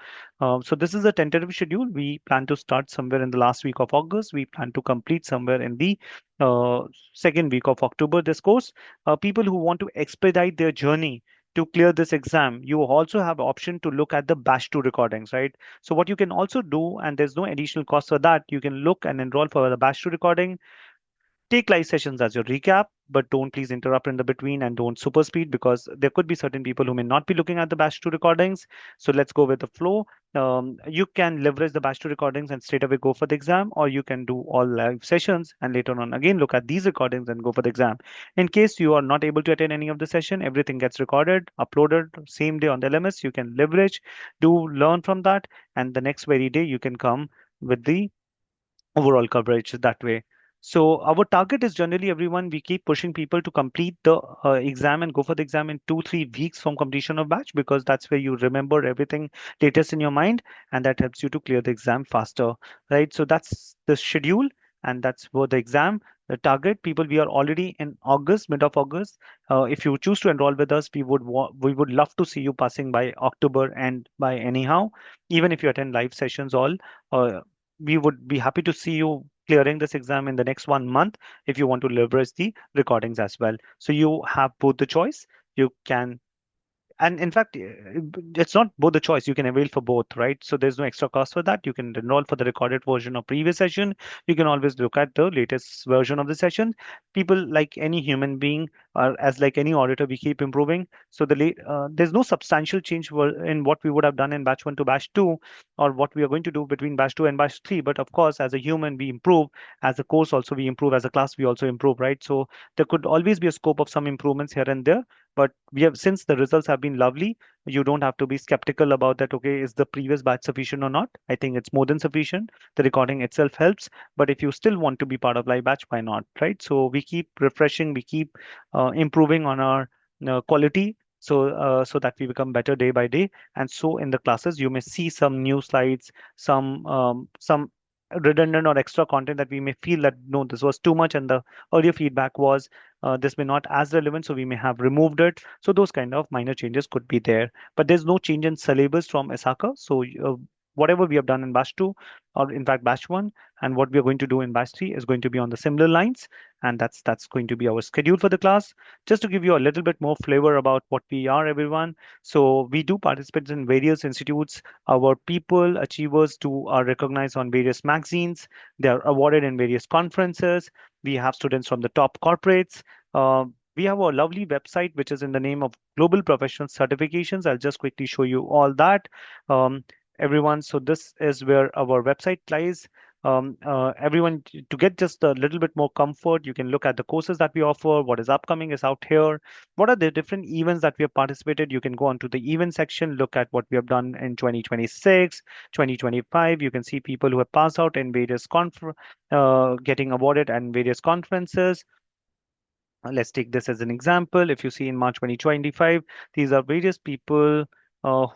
So this is a tentative schedule. We plan to start somewhere in the last week of August. We plan to complete somewhere in the uh, second week of October this course. People who want to expedite their journey to clear this exam, you also have option to look at the batch 2 recordings, right? So what you can also do, and there's no additional cost for that, you can look and enroll for the batch 2 recording. Take live sessions as your recap, but don't please interrupt in the between and don't super speed because there could be certain people who may not be looking at the batch 2 recordings. So let's go with the flow. You can leverage the batch 2 recordings and straight away go for the exam, or you can do all live sessions and later on again look at these recordings and go for the exam. In case you are not able to attend any of the session, everything gets recorded, uploaded same day on the LMS. You can leverage, do learn from that, and the next very day you can come with the overall coverage that way. So our target is generally everyone, we keep pushing people to complete the exam and go for the exam in 2 3 weeks from completion of batch because that's where you remember everything latest in your mind and that helps you to clear the exam faster, right? So that's the schedule. and that's for the exam. The target people, we are already in August, mid of August. If you choose to enroll with us, we would love to see you passing by October and by anyhow, even if you attend live sessions all. Uh, we would be happy to see you clearing this exam in the next 1 month if you want to leverage the recordings as well. So you have both the choice. You can, and in fact, it's not both the choice. You can avail for both, right? So there's no extra cost for that. You can enroll for the recorded version of previous session. You can always look at the latest version of the session. People, like any human being, or as like any auditor, we keep improving. So there's no substantial change in what we would have done in batch 1 to batch 2, or what we are going to do between batch 2 and batch 3. But of course, as a human, we improve. As a course, also we improve. As a class, we also improve, right? So there could always be a scope of some improvements here and there, but we have, since the results have been lovely, you don't have to be skeptical about that. Okay, is the previous batch sufficient or not? I think it's more than sufficient. The recording itself helps, but if you still want to be part of live batch, why not, right? So we keep refreshing, we keep improving on our quality, so that we become better day by day. And so in the classes you may see some new slides, some redundant or extra content that we may feel that no, this was too much, and the earlier feedback was this may not as relevant, so we may have removed it. So those kind of minor changes could be there, but there's no change in syllabus from ISACA. So whatever we have done in batch 2, or in fact batch 1, and what we are going to do in batch 3 is going to be on the similar lines, and that's going to be our schedule for the class. Just to give you a little bit more flavor about what we are, everyone. So we do participate in various institutes. Our people achievers do are recognized on various magazines. They are awarded in various conferences. We have students from the top corporates. uh, we have a lovely website which is in the name of Global Professional Certifications. I'll just quickly show you all that. Um, Everyone, so this is where our website lies. Everyone, to get just a little bit more comfort, you can look at the courses that we offer, what is upcoming is out here, what are the different events that we have participated. You can go onto the event section, look at what we have done in 2026, 2025. You can see people who have passed out in various getting awarded and various conferences. Let's take this as an example. If you see in March 2025, these are various people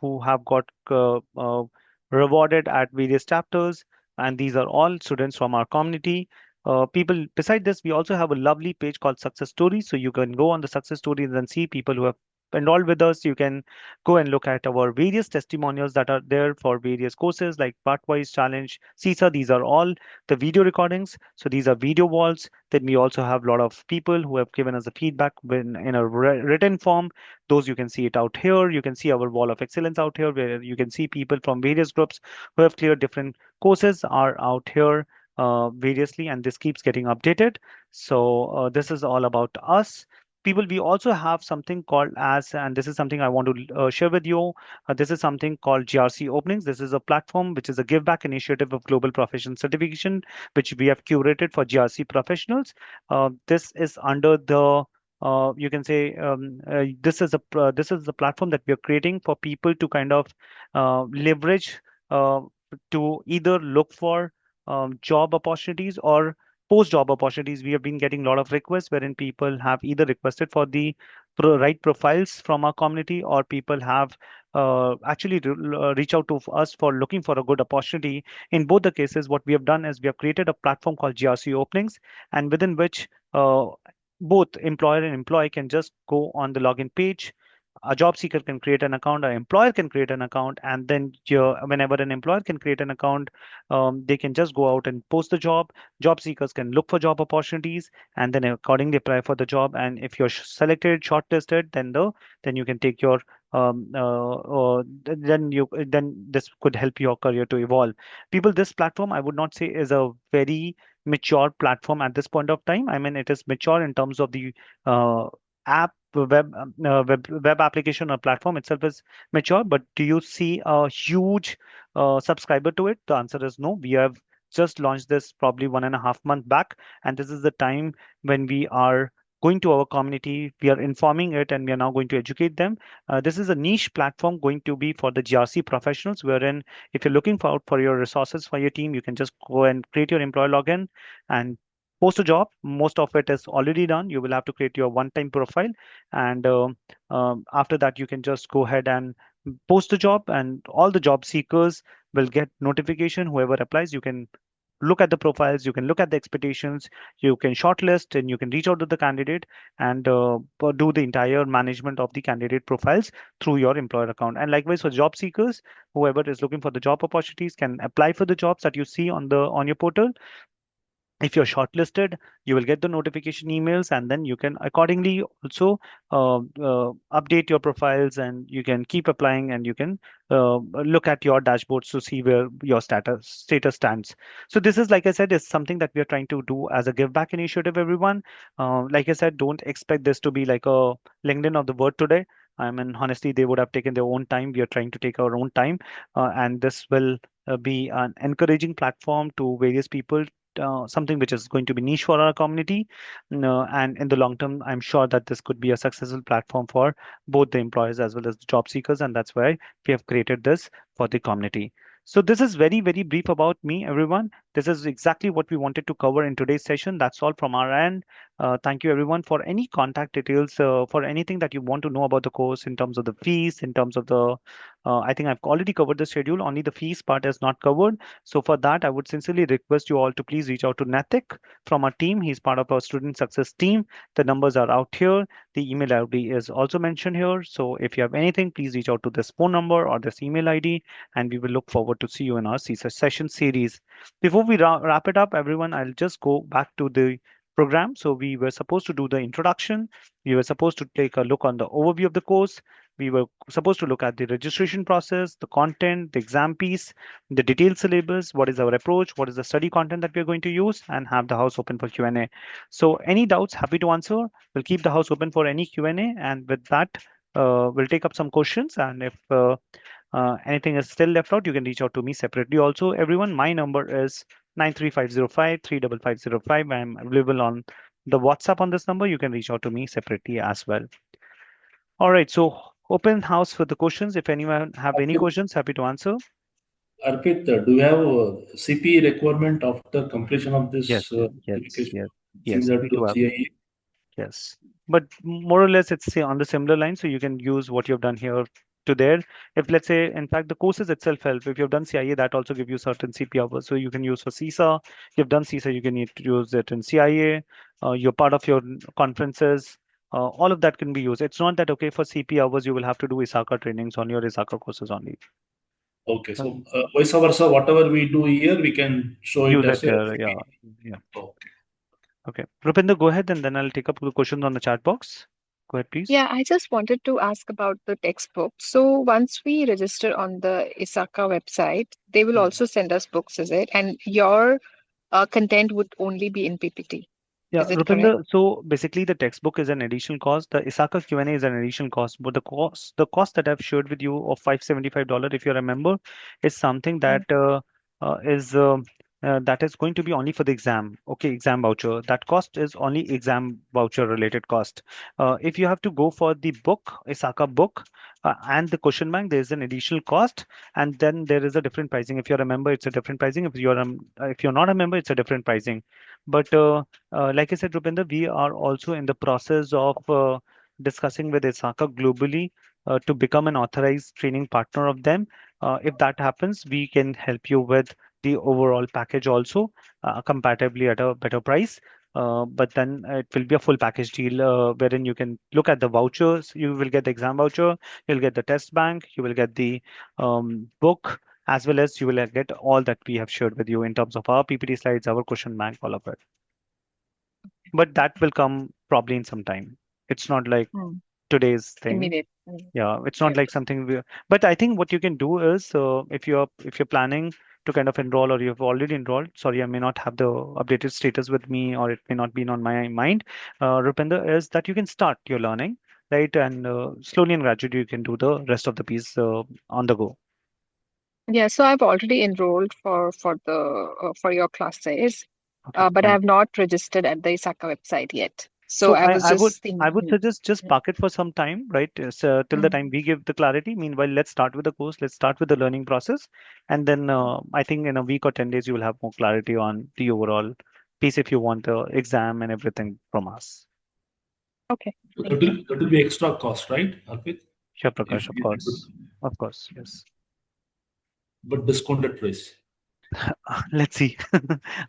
who have got rewarded at various chapters, and these are all students from our community. People, beside this, we also have a lovely page called Success Stories. So you can go on the success stories and see people who have enrolled with us. You can go and look at our various testimonials that are there for various courses like Partwise Challenge, CISA. These are all the video recordings. So these are video walls. Then we also have a lot of people who have given us the feedback when in a written form. Those you can see it out here. You can see our wall of excellence out here, where you can see people from various groups who have cleared different courses are out here variously, and this keeps getting updated. So this is all about us. People, we also have something called as, and this is something I want to share with you. This is something called GRC Openings. This is a platform which is a give back initiative of Global Profession Certification, which we have curated for GRC professionals. This is under the you can say this is the platform that we are creating for people to kind of leverage uh, to either look for job opportunities or post job opportunities. We have been getting a lot of requests wherein people have either requested for the right profiles from our community, or people have actually reach out to us for looking for a good opportunity. In both the cases, what we have done is we have created a platform called GRC Openings, and within which both employer and employee can just go on the login page. A job seeker can create an account, an employer can create an account, and then whenever an employer can create an account, they can just go out and post the job. Job seekers can look for job opportunities and then accordingly apply for the job. And if you're selected, shortlisted, then you can take your then this could help your career to evolve. People, this platform I would not say is a very mature platform at this point of time. I mean, it is mature in terms of the app web application or platform itself is mature, but do you see a huge subscriber to it? The answer is no. We have just launched this probably 1.5 month back, and this is the time when we are going to our community, we are informing it, and we are now going to educate them. This is a niche platform going to be for the GRC professionals, wherein if you're looking for your resources for your team, you can just go and create your employee login and post a job. Most of it is already done. You will have to create your one-time profile, and after that, you can just go ahead and post a job, and all the job seekers will get notification. Whoever applies, you can look at the profiles, you can look at the expectations, you can shortlist, and you can reach out to the candidate and do the entire management of the candidate profiles through your employer account. And likewise for job seekers, whoever is looking for the job opportunities can apply for the jobs that you see on your portal. If you're shortlisted, you will get the notification emails, and then you can accordingly also update your profiles, and you can keep applying, and you can look at your dashboards to see where your status stands. So this is, like I said, is something that we are trying to do as a give back initiative, everyone. Like I said, don't expect this to be like a LinkedIn of the word today. I mean, honestly, they would have taken their own time. We are trying to take our own time, and this will be an encouraging platform to various people, something which is going to be niche for our community. And in the long term, I'm sure that this could be a successful platform for both the employers as well as the job seekers. And that's why we have created this for the community. So this is very, very brief about me, everyone. This is exactly what we wanted to cover in today's session. That's all from our end. Thank you, everyone. For any contact details, for anything that you want to know about the course in terms of the fees, in terms of the, I think I've already covered the schedule. Only the fees part is not covered. So for that, I would sincerely request you all to please reach out to Natik from our team. He's part of our student success team. The numbers are out here. The email ID is also mentioned here. So if you have anything, please reach out to this phone number or this email ID, and we will look forward to see you in our CISA session series. Before we wrap it up, everyone, I'll just go back to the program. So we were supposed to do the introduction. We were supposed to take a look on the overview of the course. We were supposed to look at the registration process, the content, the exam piece, the detailed syllabus, what is our approach, what is the study content that we're going to use, and have the house open for Q&A. So any doubts, happy to answer. We'll keep the house open for any Q&A, and with that, we'll take up some questions. And if anything is still left out, you can reach out to me separately. Also, everyone, my number is 93505 35505. I'm available on the WhatsApp on this number. You can reach out to me separately as well. All right, so open house for the questions. If anyone have any questions, happy to answer. Arpit, do you have a CPE requirement after completion of Yes, this yes, yes, certification, yes, yes. similar We to do have. CIA? Yes, but more or less it's on the similar line. So you can use what you've done here to there. If let's say, in fact, the courses itself help. If you've done CIA, that also give you certain CP hours. So you can use for CISA. You've done CISA, you can need to use it in CIA. You're part of your conferences. All of that can be used. It's not that okay for CP hours you will have to do ISACA trainings on your ISACA courses only. Okay, so vice versa, whatever we do here, we can show it Use it as a here. Yeah, CPE. yeah. Okay. Okay. Rupinder, go ahead, and then I'll take up the questions on the chat box. Go ahead, please. Yeah, I just wanted to ask about the textbook. So once we register on the ISACA website, they will Hmm. also send us books, is it? And your content would only be in PPT. Yeah, Is it correct? Rupinder, so basically the textbook is an additional cost. The ISACA Q&A is an additional cost, but the cost that I've shared with you of $575, if you remember, is something Mm. that is going to be only for the exam. Okay, exam voucher. That cost is only exam voucher related cost. If you have to go for the book, ISACA book, and the question bank, there is an additional cost, and then there is a different pricing. If you remember, it's a different pricing. If you're not a member, it's a different pricing. But like I said, Rupinder, we are also in the process of discussing with ISACA globally to become an authorized training partner of them. If that happens, we can help you with the overall package also, compatibly at a better price. But then it will be a full package deal wherein you can look at the vouchers. You will get the exam voucher, you'll get the test bank, you will get the book, as well as you will get all that we have shared with you in terms of our PPT slides, our question bank, all of it. But that will come probably in some time. It's not like Mm. today's thing. Immediate. Mm. Yeah, it's Okay, not like okay. something but I think what you can do is if you're planning to kind of enroll, or you've already enrolled, sorry, I may not have the updated status with me, or it may not be on my mind, Rupinder, is that you can start your learning, right? And slowly and gradually you can do the rest of the piece on the go. Yeah, so I've already enrolled for your classes, Okay, but I fine. have not registered at the ISACA website yet. So So I I, was I would just I would thinking. suggest just Yeah. park it for some time, right? Till the Mm. time we give the clarity. Meanwhile, let's start with the course. Let's start with the learning process, and then I think in a week or 10 days you will have more clarity on the overall piece if you want the exam and everything from us. Okay, So thank you. that will be extra cost, right, Arpit? Sure, If Prakash, we, of course, yes. but discounted price. Let's see.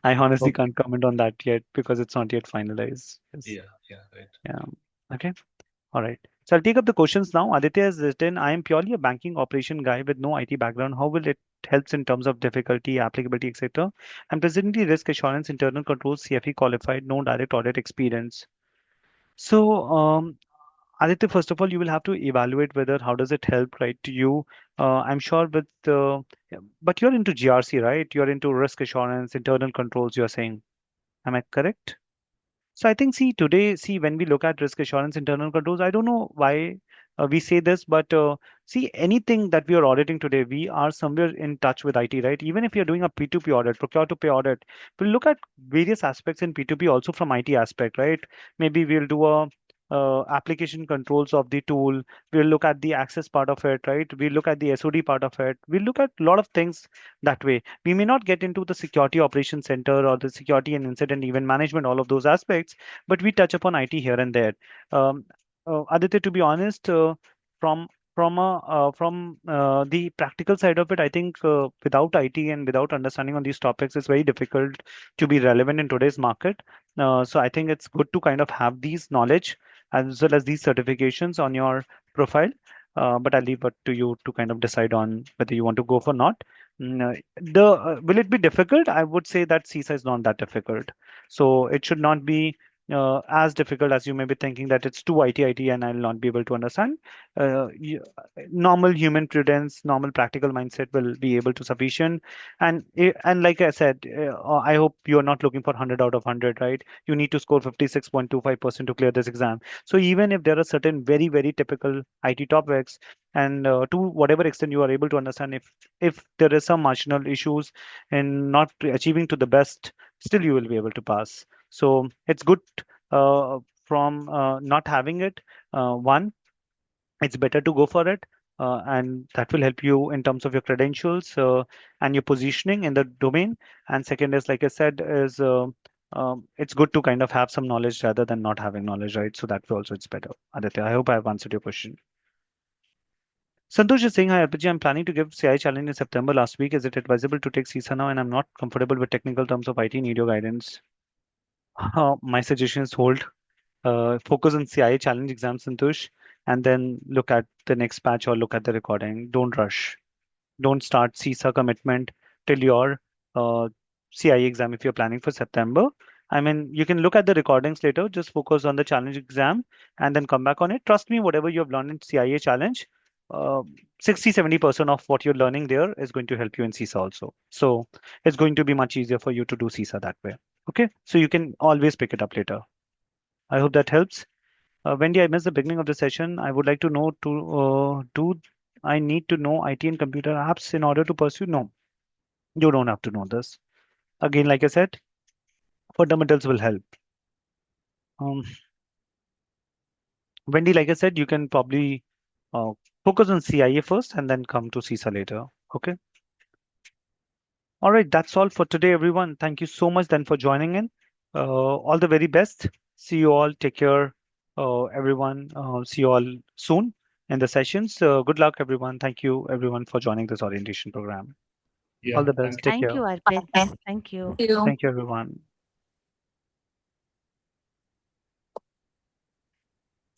I honestly Okay. can't comment on that yet because it's not yet finalized. Yes. Yeah, yeah, right. Yeah. Okay. All right. So I'll take up the questions now. Aditya has written, I am purely a banking operation guy with no IT background. How will it helps in terms of difficulty, applicability, etc.? I'm presently risk assurance, internal controls, CFE qualified, no direct audit experience. So, Aditya, first of all, you will have to evaluate whether how does it help, right, to you. I'm sure with yeah, but you're into GRC, right? You're into risk assurance, internal controls, you're saying. Am I correct? So I think, see, today, see, when we look at risk assurance internal controls, I don't know why we say this, but see, anything that we are auditing today, we are somewhere in touch with IT, right? Even if you're doing a P2P audit, procure to pay audit, we'll look at various aspects in P2P also from IT aspect, right? Maybe we'll do a application controls of the tool. We'll look at the access part of it, right? We'll look at the SOD part of it. We'll look at a lot of things that way. We may not get into the security operations center or the security and incident event management, all of those aspects, but we touch upon IT here and there. Um, Aditya, to be honest, from the practical side of it, I think without IT and without understanding on these topics, it's very difficult to be relevant in today's market. So I think it's good to kind of have these knowledge as well as these certifications on your profile. But I'll leave it to you to kind of decide on whether you want to go for not. Will it be difficult? I would say that CISA is not that difficult, so it should not be as difficult as you may be thinking that it's too IT and I'll not be able to understand. Normal human prudence, normal practical mindset will be able to sufficient. And like I said, I hope you're not looking for 100 out of 100, right? You need to score 56.25% to clear this exam. So even if there are certain very typical IT topics, and to whatever extent you are able to understand, if there is some marginal issues in not achieving to the best, still you will be able to pass. So it's good from not having it. One, it's better to go for it, and that will help you in terms of your credentials and your positioning in the domain. And second is, like I said, is it's good to kind of have some knowledge rather than not having knowledge, right? So that way also it's better. Aditya, I hope I have answered your question. Santosh is saying, hi, Arpit ji, I'm planning to give CI challenge in September last week. Is it advisable to take CISA now? And I'm not comfortable with technical terms of IT. Need your guidance. My suggestion is hold. Focus on CIA challenge exam, Santosh, and then look at the next batch or look at the recording. Don't rush. Don't start CISA commitment till your CIE exam if you're planning for September. I mean, you can look at the recordings later. Just focus on the challenge exam and then come back on it. Trust me, whatever you have learned in CIA challenge, uh, 60-70% of what you're learning there is going to help you in CISA also. So it's going to be much easier for you to do CISA that way. Okay, so you can always pick it up later. I hope that helps. Wendy, I missed the beginning of the session. I would like to know do I need to know IT and computer apps in order to pursue? No, you don't have to know this. Again, like I said, fundamentals will help. Um, Wendy, like I said, you can probably uh, focus on CIA first and then come to CISA later. Okay. All right. That's all for today, everyone. Thank you so much then for joining in. All the very best. See you all. Take care, everyone. See you all soon in the sessions. Good luck, everyone. Thank you, everyone, for joining this orientation program. All Yeah, the thank best. you. Take Thank care. you, Arpit. Thank you. You. Thank you, everyone.